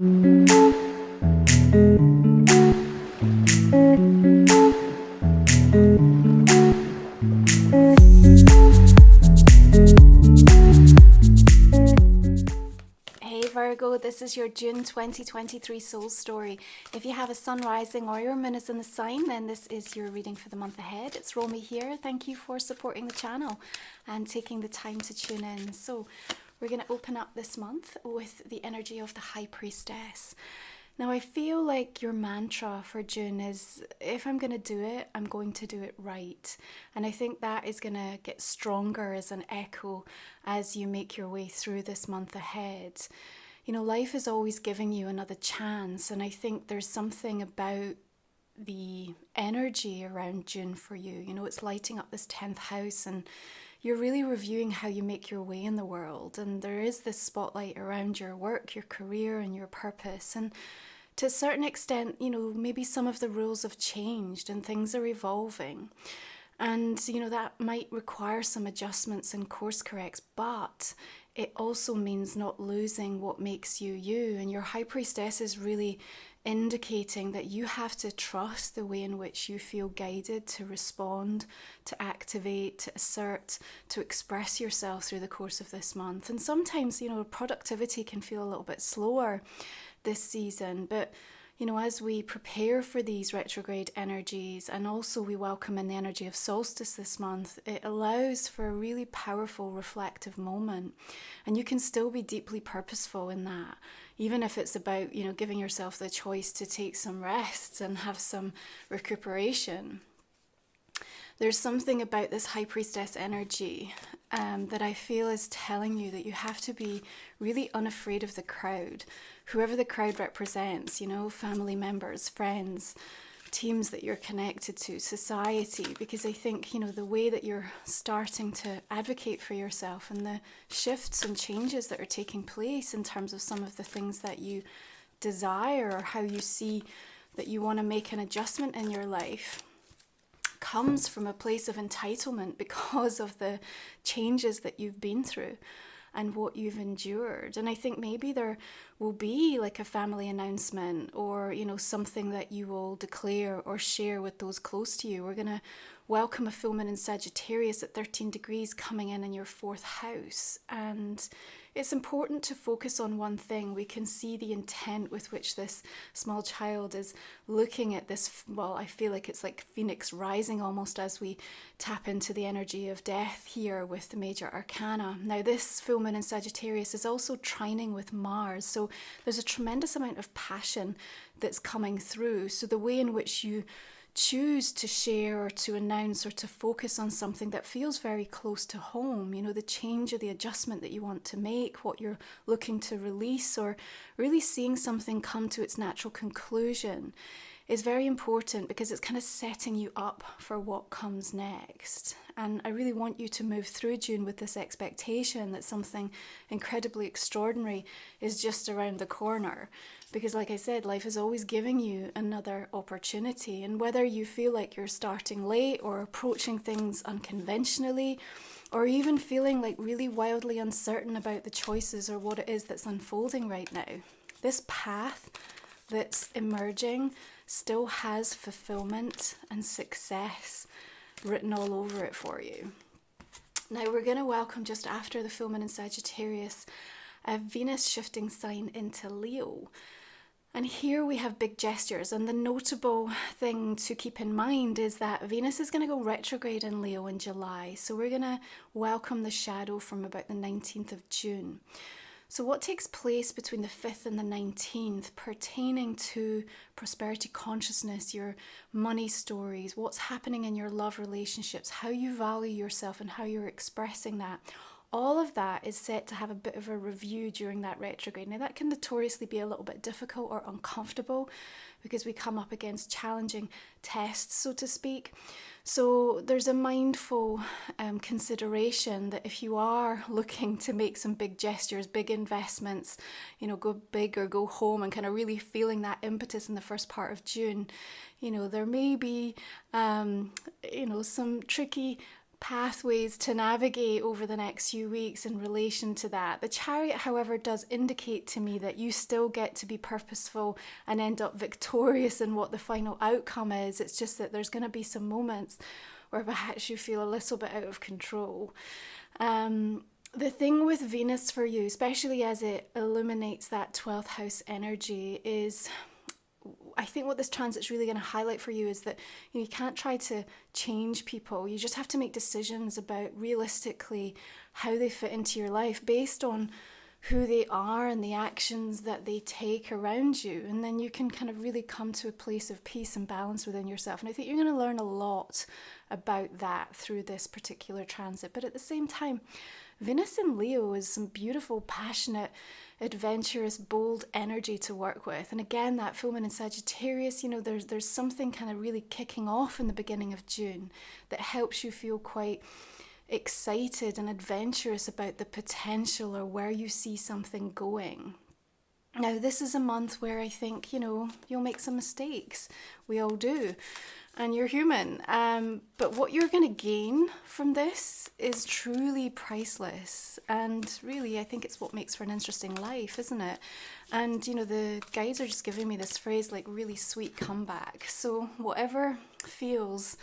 Hey Virgo, this is your June 2023 soul story. If you have a sun rising or your moon is in the sign, then this is your reading for the month ahead. It's Romy here. Thank you for supporting the channel and taking the time to tune in. So we're going to open up this month with the energy of the High Priestess. Now I feel like your mantra for June is, if I'm going to do it, I'm going to do it right. And I think that is going to get stronger as an echo as you make your way through this month ahead. You know, life is always giving you another chance, and I think there's something about the energy around June for you. You know, it's lighting up this 10th house, and you're really reviewing how you make your way in the world. And there is this spotlight around your work, your career, and your purpose. And to a certain extent, you know, maybe some of the rules have changed and things are evolving. And, you know, that might require some adjustments and course corrects, but it also means not losing what makes you you. And your High Priestess is really indicating that you have to trust the way in which you feel guided to respond, to activate, to assert, to express yourself through the course of this month. And sometimes, you know, productivity can feel a little bit slower this season, but you know, as we prepare for these retrograde energies, and also we welcome in the energy of solstice this month, it allows for a really powerful reflective moment. And you can still be deeply purposeful in that, even if it's about, you know, giving yourself the choice to take some rest and have some recuperation. There's something about this High Priestess energy that I feel is telling you that you have to be really unafraid of the crowd, whoever the crowd represents, you know, family members, friends, teams that you're connected to, society, because I think, you know, the way that you're starting to advocate for yourself and the shifts and changes that are taking place in terms of some of the things that you desire or how you see that you want to make an adjustment in your life comes from a place of entitlement because of the changes that you've been through and what you've endured. And I think maybe there will be like a family announcement or, you know, something that you will declare or share with those close to you. We're going to welcome a full moon in Sagittarius at 13 degrees coming in your 4th house. And it's important to focus on one thing. We can see the intent with which this small child is looking at this. Well, I feel like it's like Phoenix rising almost as we tap into the energy of death here with the major arcana. Now, this full moon in Sagittarius is also trining with Mars. So there's a tremendous amount of passion that's coming through. So the way in which you choose to share or to announce or to focus on something that feels very close to home, you know, the change or the adjustment that you want to make, what you're looking to release, or really seeing something come to its natural conclusion is very important because it's kind of setting you up for what comes next. And I really want you to move through June with this expectation that something incredibly extraordinary is just around the corner. Because like I said, life is always giving you another opportunity. And whether you feel like you're starting late or approaching things unconventionally, or even feeling like really wildly uncertain about the choices or what it is that's unfolding right now, this path that's emerging still has fulfillment and success written all over it for you. Now we're going to welcome, just after the full moon in Sagittarius, a Venus shifting sign into Leo. And here we have big gestures, and the notable thing to keep in mind is that Venus is going to go retrograde in Leo in July. So we're going to welcome the shadow from about the 19th of June. So what takes place between the 5th and the 19th pertaining to prosperity consciousness, your money stories, what's happening in your love relationships, how you value yourself and how you're expressing that, all of that is set to have a bit of a review during that retrograde. Now that can notoriously be a little bit difficult or uncomfortable because we come up against challenging tests, so to speak. So there's a mindful consideration that if you are looking to make some big gestures, big investments, you know, go big or go home, and kind of really feeling that impetus in the first part of June, you know, there may be, you know, some tricky pathways to navigate over the next few weeks in relation to that. The Chariot, however, does indicate to me that you still get to be purposeful and end up victorious in what the final outcome is. It's just that there's going to be some moments where perhaps you feel a little bit out of control. The thing with Venus for you, especially as it illuminates that 12th house energy, is I think what this transit's really going to highlight for you is that you can't try to change people. You just have to make decisions about realistically how they fit into your life based on who they are and the actions that they take around you. And then you can kind of really come to a place of peace and balance within yourself. And I think you're going to learn a lot about that through this particular transit. But at the same time, Venus in Leo is some beautiful, passionate, adventurous, bold energy to work with. And again, that full moon in Sagittarius, there's something kind of really kicking off in the beginning of June that helps you feel quite excited and adventurous about the potential or where you see something going. Now, this is a month where I think, you'll make some mistakes. We all do. And you're human. But what you're going to gain from this is truly priceless. And really, I think it's what makes for an interesting life, isn't it? And, the guides are just giving me this phrase like really sweet comeback. So whatever feels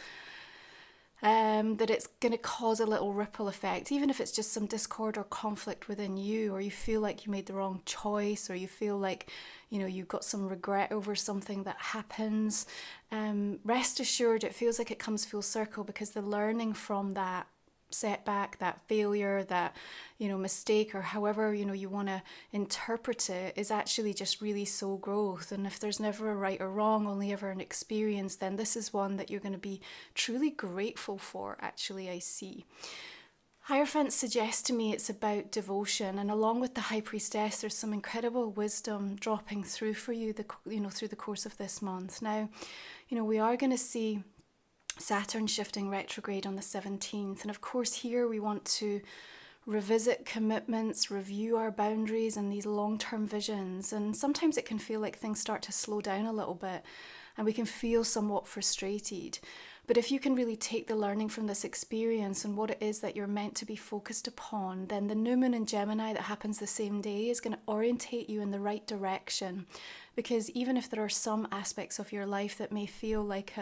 that it's going to cause a little ripple effect, even if it's just some discord or conflict within you, or you feel like you made the wrong choice, or you feel like you've got some regret over something that happens, rest assured it feels like it comes full circle, because the learning from that setback, that failure, that mistake, or however you want to interpret it, is actually just really soul growth. And if there's never a right or wrong, only ever an experience, then this is one that you're going to be truly grateful for, actually, I see. Hierophant suggests to me it's about devotion, and along with the High Priestess, there's some incredible wisdom dropping through for you, through the course of this month. Now, we are going to see Saturn shifting retrograde on the 17th. And of course, here we want to revisit commitments, review our boundaries and these long-term visions. And sometimes it can feel like things start to slow down a little bit and we can feel somewhat frustrated. But if you can really take the learning from this experience and what it is that you're meant to be focused upon, then the new moon in Gemini that happens the same day is going to orientate you in the right direction. Because even if there are some aspects of your life that may feel like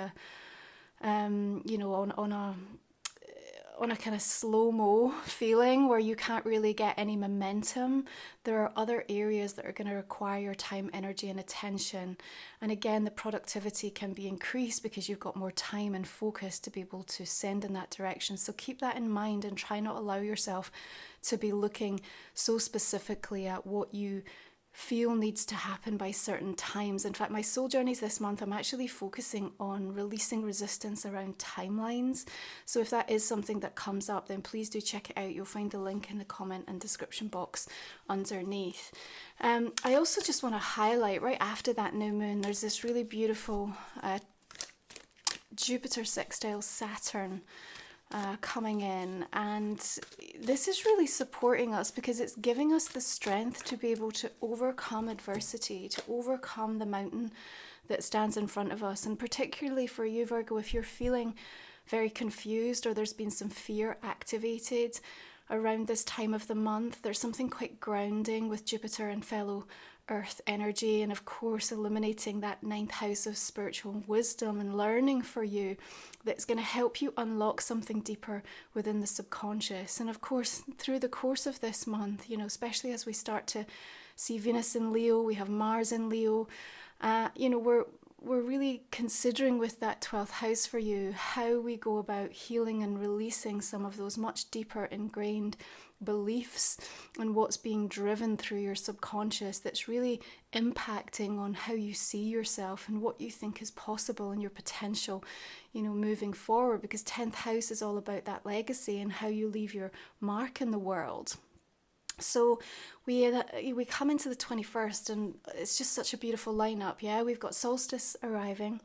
on a kind of slow-mo feeling where you can't really get any momentum, there are other areas that are going to require your time, energy and attention. And again, the productivity can be increased because you've got more time and focus to be able to send in that direction. So keep that in mind and try not allow yourself to be looking so specifically at what you feel needs to happen by certain times. In fact, my soul journeys this month, I'm actually focusing on releasing resistance around timelines. So if that is something that comes up, then please do check it out. You'll find the link in the comment and description box underneath. I also just want to highlight right after that new moon, there's this really beautiful Jupiter sextile Saturn coming in, and this is really supporting us because it's giving us the strength to be able to overcome adversity, to overcome the mountain that stands in front of us. And particularly for you, Virgo, if you're feeling very confused or there's been some fear activated around this time of the month, there's something quite grounding with Jupiter and fellow Earth energy, and of course illuminating that 9th house of spiritual wisdom and learning for you, that's going to help you unlock something deeper within the subconscious. And of course, through the course of this month, especially as we start to see Venus in Leo, we have Mars in Leo, we're really considering with that 12th house for you how we go about healing and releasing some of those much deeper ingrained beliefs and what's being driven through your subconscious that's really impacting on how you see yourself and what you think is possible and your potential, moving forward. Because 10th house is all about that legacy and how you leave your mark in the world. So we come into the 21st and it's just such a beautiful lineup. Yeah, we've got Solstice arriving.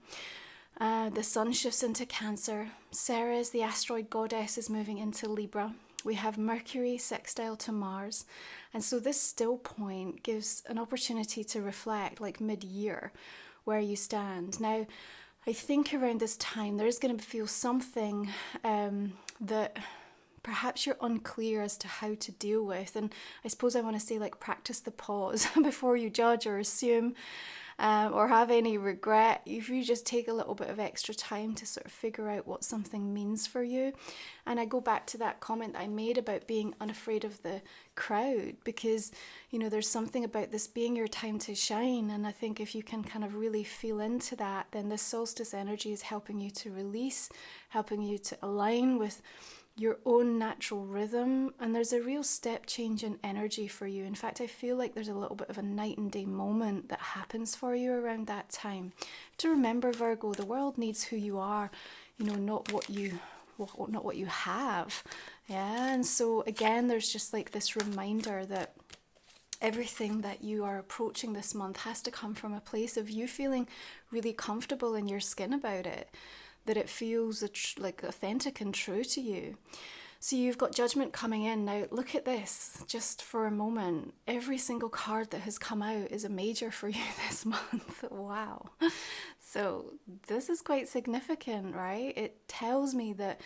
The sun shifts into Cancer. Ceres, the asteroid goddess, is moving into Libra. We have Mercury sextile to Mars. And so this still point gives an opportunity to reflect like mid-year where you stand. Now, I think around this time there's going to feel something that perhaps you're unclear as to how to deal with. And I suppose I want to say, like, practice the pause before you judge or assume or have any regret. If you just take a little bit of extra time to sort of figure out what something means for you. And I go back to that comment that I made about being unafraid of the crowd, because, you know, there's something about this being your time to shine. And I think if you can kind of really feel into that, then this solstice energy is helping you to release, helping you to align with your own natural rhythm, and there's a real step change in energy for you. In fact, I feel like there's a little bit of a night and day moment that happens for you around that time. To remember, Virgo, the world needs who you are, you know, not what you have. Yeah, and so again, there's just like this reminder that everything that you are approaching this month has to come from a place of you feeling really comfortable in your skin about it, that it feels like authentic and true to you. So you've got judgment coming in. Now look at this just for a moment. Every single card that has come out is a major for you this month. Wow. So this is quite significant, right? It tells me that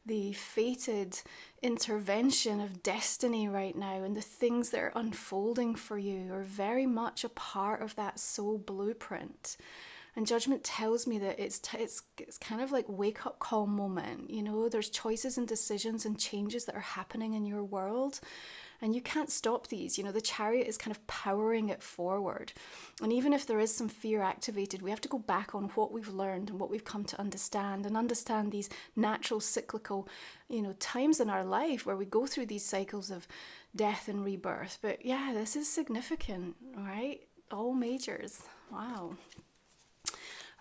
the fated intervention of destiny right now and the things that are unfolding for you are very much a part of that soul blueprint. And judgment tells me that it's kind of like wake up call moment. You know, there's choices and decisions and changes that are happening in your world, and you can't stop these. You know, the Chariot is kind of powering it forward. And even if there is some fear activated, we have to go back on what we've learned and what we've come to understand, and understand these natural cyclical, you know, times in our life where we go through these cycles of death and rebirth. But yeah, this is significant, right? All majors. Wow.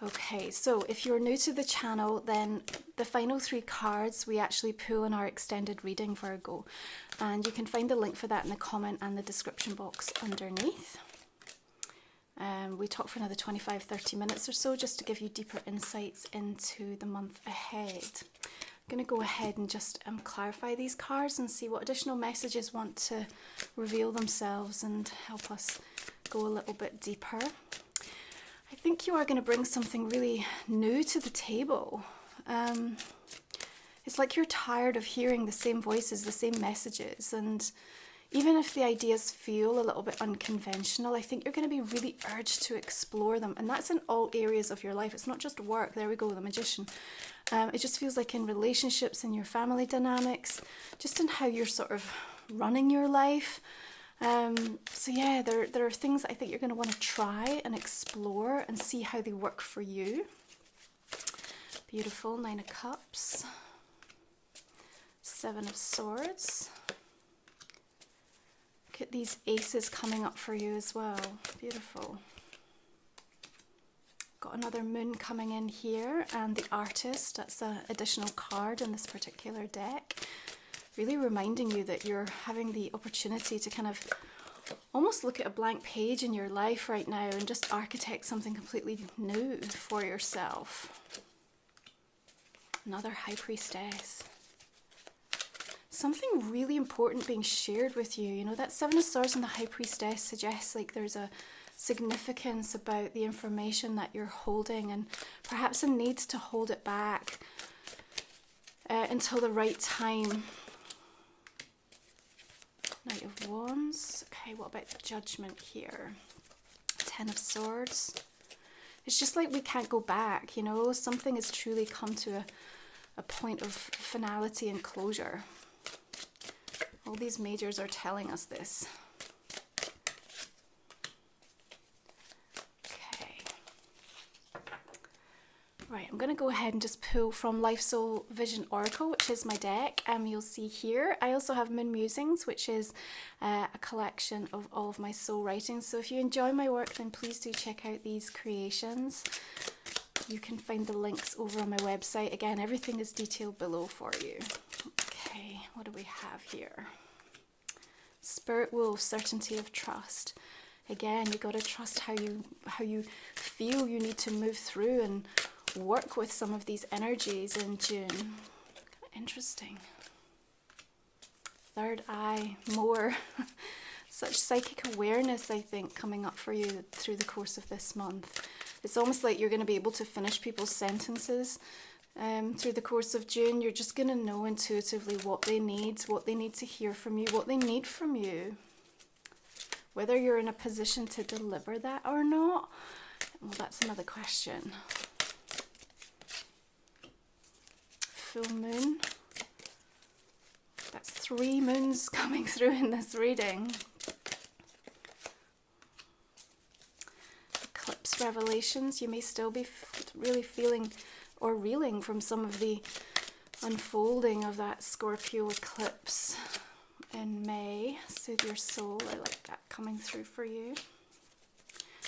Okay, so if you're new to the channel, then the final 3 cards we actually pull in our extended reading, Virgo. And you can find the link for that in the comment and the description box underneath. We talk for another 25-30 minutes or so just to give you deeper insights into the month ahead. I'm going to go ahead and just clarify these cards and see what additional messages want to reveal themselves and help us go a little bit deeper. I think you are going to bring something really new to the table. It's like you're tired of hearing the same voices, the same messages, and even if the ideas feel a little bit unconventional, I think you're going to be really urged to explore them. And that's in all areas of your life. It's not just work. There we go, the Magician. It just feels like in relationships, in your family dynamics, just in how you're sort of running your life. So yeah, there are things that I think you're going to want to try and explore and see how they work for you. Beautiful. 9 of Cups. 7 of Swords. Look at these aces coming up for you as well. Beautiful. Got another moon coming in here, and the Artist. That's an additional card in this particular deck. Really reminding you that you're having the opportunity to kind of almost look at a blank page in your life right now and just architect something completely new for yourself. Another High Priestess. Something really important being shared with you. You know, that 7 of Swords and the High Priestess suggests like there's a significance about the information that you're holding, and perhaps a need to hold it back until the right time. Knight of Wands. Okay, what about Judgment here? 10 of Swords. It's just like we can't go back, you know. Something has truly come to a point of finality and closure. All these majors are telling us this. Right, I'm going to go ahead and just pull from Life Soul Vision Oracle, which is my deck, and you'll see here. I also have Moon Musings, which is a collection of all of my soul writings. So if you enjoy my work, then please do check out these creations. You can find the links over on my website. Again, everything is detailed below for you. Okay, what do we have here? Spirit Wolf, Certainty of Trust. Again, you got to trust how you feel you need to move through and work with some of these energies in June. Interesting. Third eye, more. Such psychic awareness, I think, coming up for you through the course of this month. It's almost like you're going to be able to finish people's sentences through the course of June. You're just going to know intuitively what they need to hear from you, what they need from you. Whether you're in a position to deliver that or not, well, that's another question. Full moon. That's 3 moons coming through in this reading. Eclipse revelations. You may still be really feeling or reeling from some of the unfolding of that Scorpio eclipse in May. Soothe your soul. I like that coming through for you.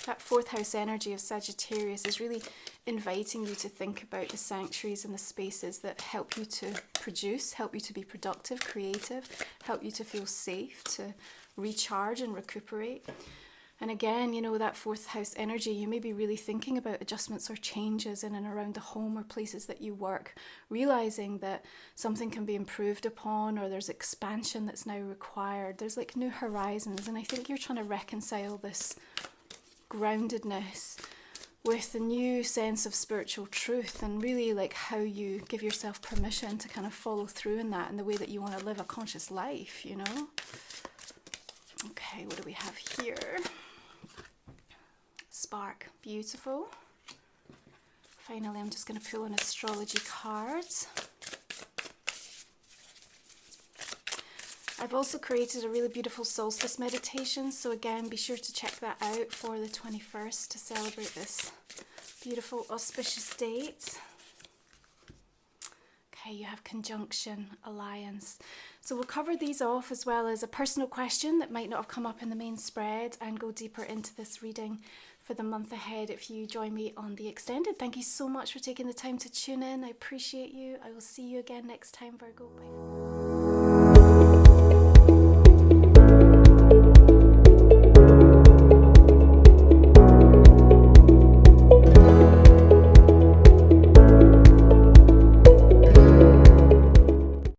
That 4th house energy of Sagittarius is really inviting you to think about the sanctuaries and the spaces that help you to produce, help you to be productive, creative, help you to feel safe, to recharge and recuperate. And again, you know, that 4th house energy, you may be really thinking about adjustments or changes in and around the home or places that you work, realizing that something can be improved upon, or there's expansion that's now required. There's like new horizons, and I think you're trying to reconcile this groundedness with a new sense of spiritual truth, and really like how you give yourself permission to kind of follow through in that, in the way that you want to live a conscious life, you know. Okay, what do we have here? Spark, beautiful. Finally, I'm just going to pull an astrology card. I've also created a really beautiful solstice meditation, so again, be sure to check that out for the 21st to celebrate this beautiful auspicious date. Okay, you have conjunction, alliance. So we'll cover these off, as well as a personal question that might not have come up in the main spread, and go deeper into this reading for the month ahead if you join me on the extended. Thank you so much for taking the time to tune in. I appreciate you. I will see you again next time, Virgo. Bye.